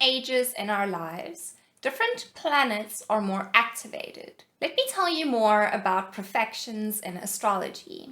ages in our lives, different planets are more activated. Let me tell you more about profections in astrology.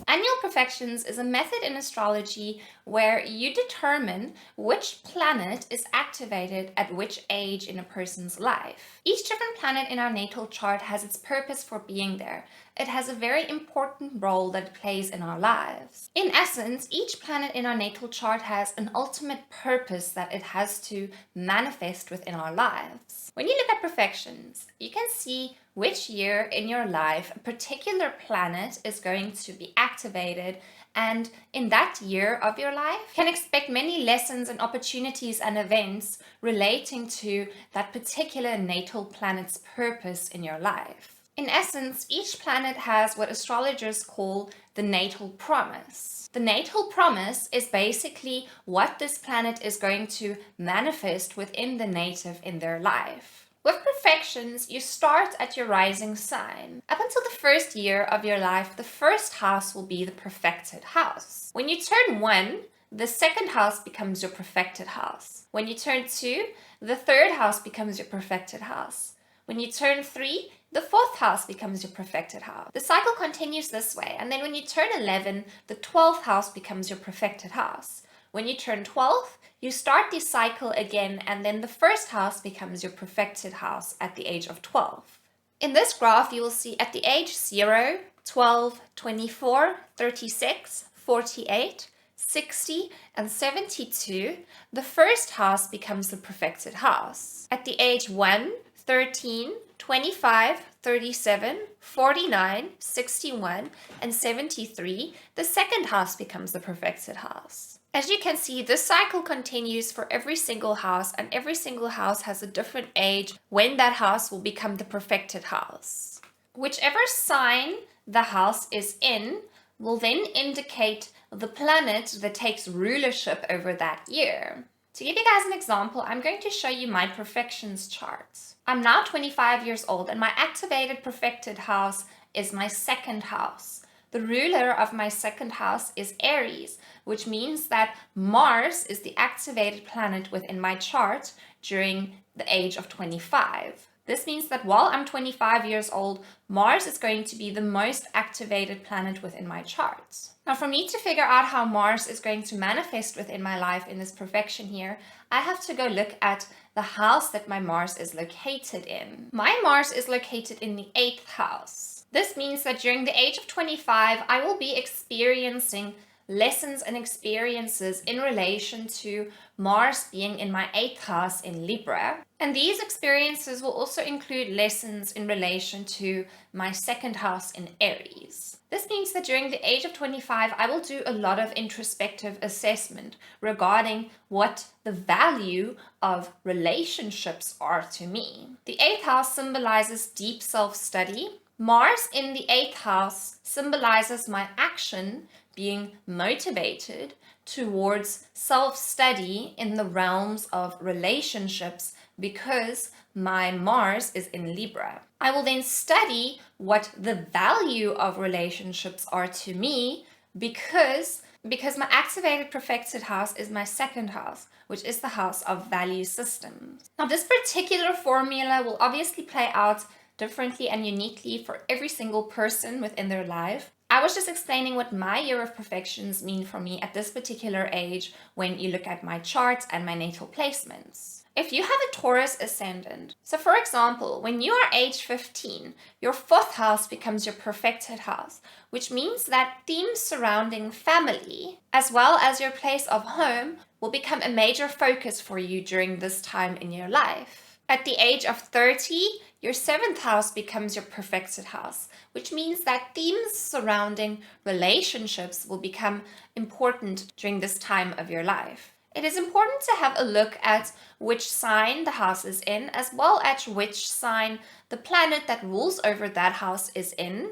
Annual Profections is a method in astrology where you determine which planet is activated at which age in a person's life. Each different planet in our natal chart has its purpose for being there. It has a very important role that it plays in our lives. In essence, each planet in our natal chart has an ultimate purpose that it has to manifest within our lives. When you look at profections, you can see which year in your life a particular planet is going to be activated, and in that year of your life can expect many lessons and opportunities and events relating to that particular natal planet's purpose in your life. In essence, each planet has what astrologers call the natal promise. The natal promise is basically what this planet is going to manifest within the native in their life. With profections, you start at your rising sign. Up until the first year of your life, the first house will be the perfected house. When you turn 1, the second house becomes your perfected house. When you turn 2, the third house becomes your perfected house. When you turn 3, the fourth house becomes your perfected house. The cycle continues this way, and then when you turn 11, the 12th house becomes your perfected house. When you turn 12, you start the cycle again, and then the first house becomes your perfected house at the age of 12. In this graph, you will see at the age 0, 12, 24, 36, 48, 60, and 72, the first house becomes the perfected house. At the age 1, 13, 25, 37, 49, 61, and 73, the second house becomes the perfected house. As you can see, this cycle continues for every single house, and every single house has a different age when that house will become the perfected house. Whichever sign the house is in will then indicate the planet that takes rulership over that year. To give you guys an example, I'm going to show you my profections chart. I'm now 25 years old, and my activated perfected house is my second house. The ruler of my second house is Aries, which means that Mars is the activated planet within my chart during the age of 25. This means that while I'm 25 years old, Mars is going to be the most activated planet within my chart. Now, for me to figure out how Mars is going to manifest within my life in this profection here, I have to go look at the house that my Mars is located in. My Mars is located in the 8th house. This means that during the age of 25, I will be experiencing lessons and experiences in relation to Mars being in my 8th house in Libra. And these experiences will also include lessons in relation to my second house in Aries. This means that during the age of 25, I will do a lot of introspective assessment regarding what the value of relationships are to me. The 8th house symbolizes deep self-study. Mars in the 8th house symbolizes my action being motivated towards self-study in the realms of relationships because my Mars is in Libra. I will then study what the value of relationships are to me because my activated perfected house is my second house, which is the house of value systems. Now, this particular formula will obviously play out differently and uniquely for every single person within their life. I was just explaining what my year of perfections mean for me at this particular age when you look at my charts and my natal placements. If you have a Taurus ascendant, so for example, when you are age 15, your 4th house becomes your perfected house, which means that themes surrounding family, as well as your place of home, will become a major focus for you during this time in your life. At the age of 30, your 7th house becomes your perfected house, which means that themes surrounding relationships will become important during this time of your life. It is important to have a look at which sign the house is in, as well as which sign the planet that rules over that house is in,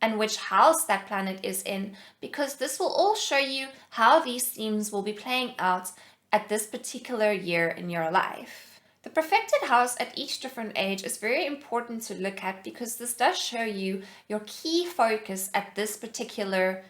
and which house that planet is in, because this will all show you how these themes will be playing out at this particular year in your life. The perfected house at each different age is very important to look at because this does show you your key focus at this particular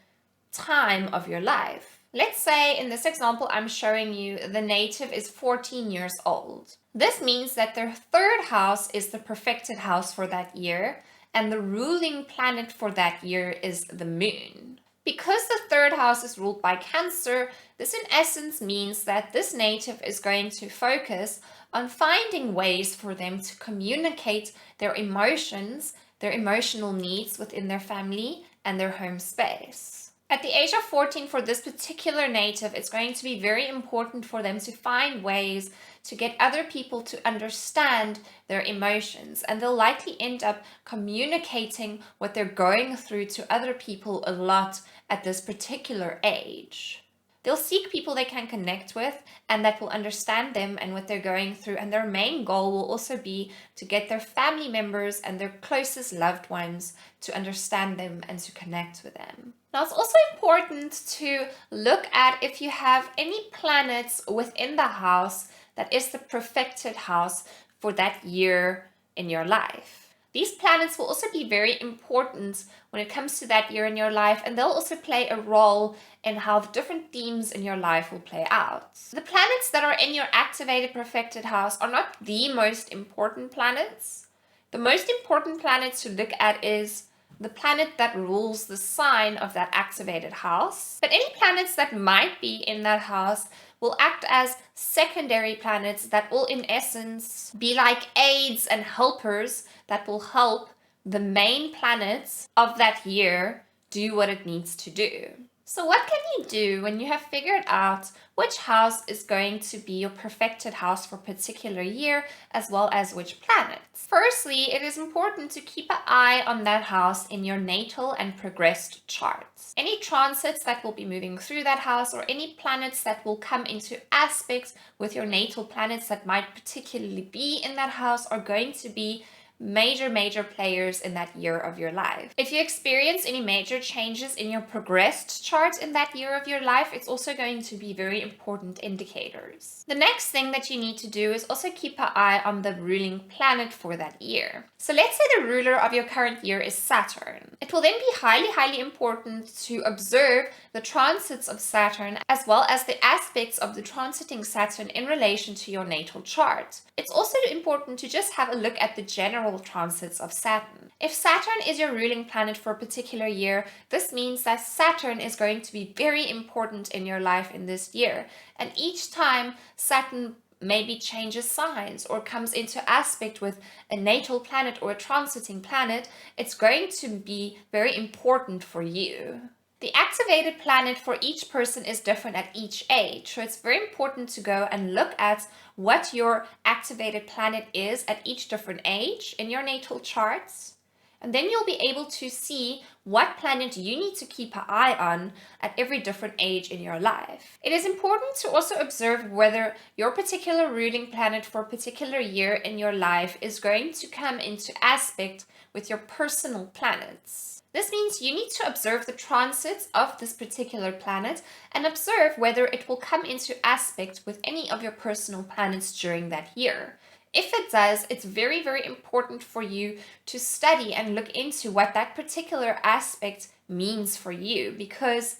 time of your life. Let's say in this example, I'm showing you the native is 14 years old. This means that their third house is the perfected house for that year, and the ruling planet for that year is the moon. Because the third house is ruled by Cancer, this in essence means that this native is going to focus on finding ways for them to communicate their emotions, their emotional needs within their family and their home space. At the age of 14 for this particular native, it's going to be very important for them to find ways to get other people to understand their emotions, and they'll likely end up communicating what they're going through to other people a lot at this particular age. They'll seek people they can connect with and that will understand them and what they're going through, and their main goal will also be to get their family members and their closest loved ones to understand them and to connect with them. Now, it's also important to look at if you have any planets within the house that is the perfected house for that year in your life. These planets will also be very important when it comes to that year in your life, and they'll also play a role in how the different themes in your life will play out. The planets that are in your activated perfected house are not the most important planets. The most important planet to look at is the planet that rules the sign of that activated house. But any planets that might be in that house will act as secondary planets that will in essence be like aids and helpers that will help the main planets of that year do what it needs to do. So what can you do when you have figured out which house is going to be your perfected house for a particular year, as well as which planets? Firstly, it is important to keep an eye on that house in your natal and progressed charts. Any transits that will be moving through that house, or any planets that will come into aspects with your natal planets that might particularly be in that house, are going to be major players in that year of your life. If you experience any major changes in your progressed chart in that year of your life, it's also going to be very important indicators. The next thing that you need to do is also keep an eye on the ruling planet for that year. So let's say the ruler of your current year is Saturn. It will then be highly important to observe the transits of Saturn, as well as the aspects of the transiting Saturn in relation to your natal chart. It's also important to just have a look at the general transits of Saturn. If Saturn is your ruling planet for a particular year, this means that Saturn is going to be very important in your life in this year. And each time Saturn maybe changes signs or comes into aspect with a natal planet or a transiting planet, it's going to be very important for you. The activated planet for each person is different at each age, so it's very important to go and look at what your activated planet is at each different age in your natal charts. And then you'll be able to see what planet you need to keep an eye on at every different age in your life. It is important to also observe whether your particular ruling planet for a particular year in your life is going to come into aspect with your personal planets. This means you need to observe the transits of this particular planet and observe whether it will come into aspect with any of your personal planets during that year. If it does, it's very important for you to study and look into what that particular aspect means for you, because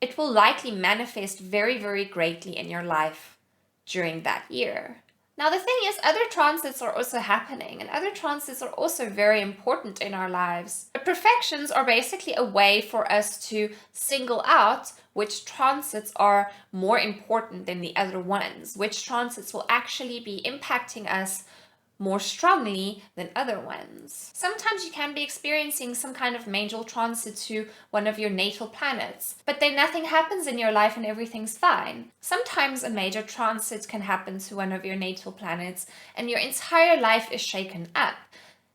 it will likely manifest very greatly in your life during that year. Now, the thing is, other transits are also happening, and other transits are also very important in our lives. But perfections are basically a way for us to single out which transits are more important than the other ones, which transits will actually be impacting us more strongly than other ones. Sometimes you can be experiencing some kind of major transit to one of your natal planets, but then nothing happens in your life and everything's fine. Sometimes a major transit can happen to one of your natal planets and your entire life is shaken up.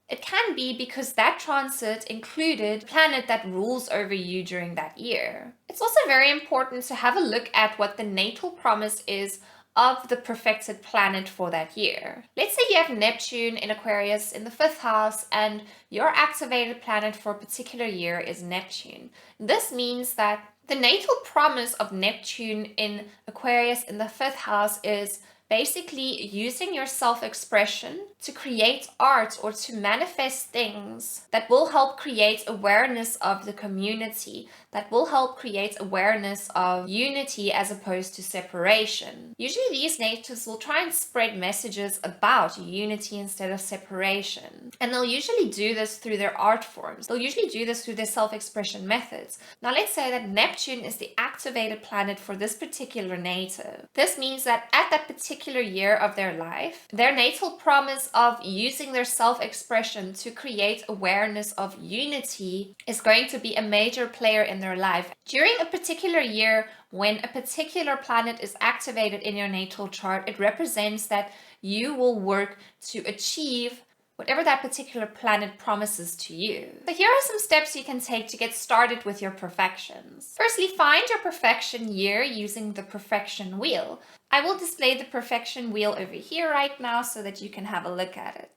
It can be because that transit included a planet that rules over you during that year. It's also very important to have a look at what the natal promise is of the perfected planet for that year. Let's say you have Neptune in Aquarius in the 5th house and your activated planet for a particular year is Neptune. This means that the natal promise of Neptune in Aquarius in the 5th house is basically using your self-expression to create art or to manifest things that will help create awareness of the community, that will help create awareness of unity as opposed to separation. Usually these natives will try and spread messages about unity instead of separation. And they'll usually do this through their art forms. They'll usually do this through their self-expression methods. Now let's say that Neptune is the activated planet for this particular native. This means that at that particular year of their life, their natal promise of using their self-expression to create awareness of unity is going to be a major player in their life. During a particular year, when a particular planet is activated in your natal chart, it represents that you will work to achieve whatever that particular planet promises to you. So here are some steps you can take to get started with your perfections. Firstly, find your perfection year using the perfection wheel. I will display the perfection wheel over here right now so that you can have a look at it.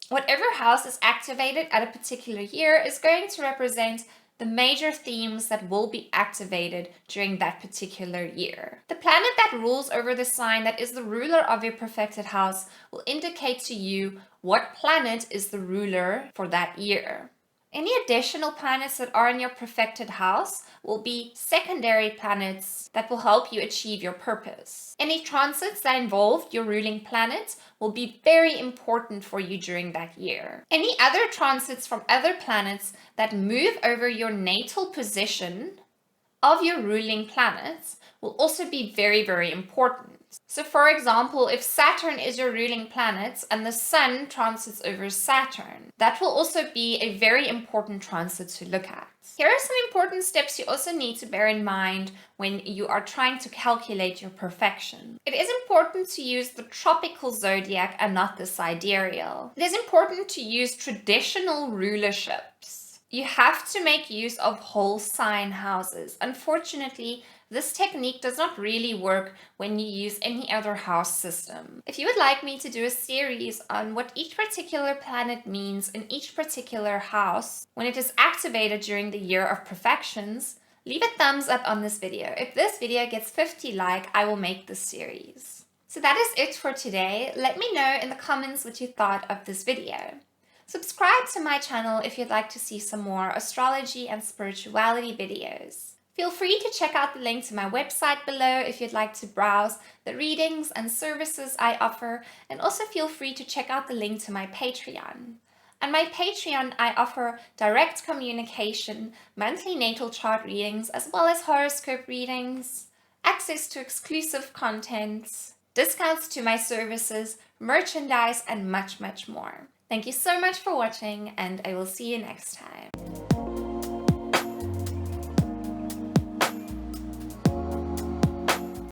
Whatever house is activated at a particular year is going to represent the major themes that will be activated during that particular year. The planet that rules over the sign that is the ruler of your perfected house will indicate to you what planet is the ruler for that year. Any additional planets that are in your perfected house will be secondary planets that will help you achieve your purpose. Any transits that involve your ruling planet will be very important for you during that year. Any other transits from other planets that move over your natal position of your ruling planets will also be very, very important. So for example, if Saturn is your ruling planet and the Sun transits over Saturn, that will also be a very important transit to look at. Here are some important steps you also need to bear in mind when you are trying to calculate your perfection. It is important to use the tropical zodiac and not the sidereal. It is important to use traditional rulerships. You have to make use of whole sign houses. Unfortunately, this technique does not really work when you use any other house system. If you would like me to do a series on what each particular planet means in each particular house when it is activated during the year of perfections, leave a thumbs up on this video. If this video gets 50 likes, I will make this series. So that is it for today. Let me know in the comments what you thought of this video. Subscribe to my channel if you'd like to see some more astrology and spirituality videos. Feel free to check out the link to my website below if you'd like to browse the readings and services I offer, and also feel free to check out the link to my Patreon. On my Patreon, I offer direct communication, monthly natal chart readings, as well as horoscope readings, access to exclusive content, discounts to my services, merchandise, and much, much more. Thank you so much for watching, and I will see you next time.